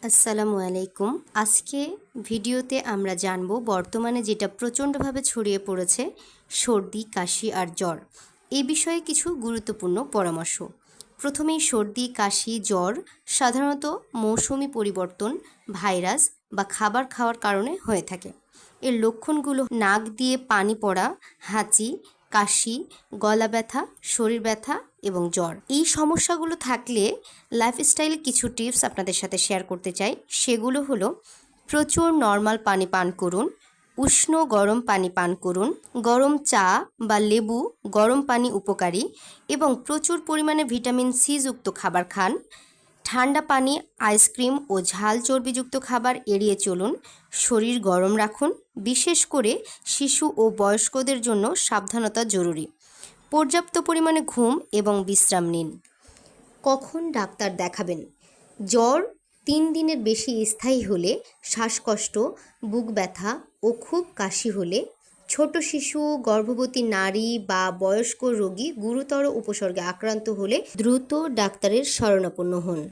আসসালামু আলাইকুম। আজকে ভিডিওতে আমরা জানব বর্তমানে যেটা প্রচণ্ডভাবে ছড়িয়ে পড়েছে সর্দি, কাশি আর জ্বর। এই বিষয়ে কিছু গুরুত্বপূর্ণ পরামর্শ। প্রথমেই সর্দি, কাশি, জ্বর সাধারণত মৌসুমি পরিবর্তন, ভাইরাস বা খাবার খাওয়ার কারণে হয়ে থাকে। এর লক্ষণগুলো নাক দিয়ে পানি পড়া, হাঁচি, কাশি, গলা ব্যথা, শরীর ব্যথা এবং জ্বর। এই সমস্যাগুলো থাকলে লাইফস্টাইল কিছু টিপস আপনাদের সাথে শেয়ার করতে চাই। সেগুলো হলো প্রচুর নর্মাল পানি পান করুন, উষ্ণ গরম পানি পান করুন, গরম চা বা লেবু গরম পানি উপকারী এবং প্রচুর পরিমাণে ভিটামিন সি যুক্ত খাবার খান। ঠান্ডা পানি, আইসক্রিম ও ঝাল চর্বিযুক্ত খাবার এড়িয়ে চলুন। শরীর গরম রাখুন, বিশেষ করে শিশু ও বয়স্কদের জন্য সাবধানতা জরুরি। পর্যাপ্ত পরিমাণে ঘুম এবং বিশ্রাম নিন। কখন ডাক্তার দেখাবেন? জ্বর 3 দিনের বেশি স্থায়ী হলে, শ্বাসকষ্ট, বুক ব্যথা ও খুব কাশি হলে, ছোট শিশু, গর্ভবতী নারী বা বয়স্ক রোগী গুরুতর উপসর্গে আক্রান্ত হলে দ্রুত ডাক্তারের শরণাপন্ন হন।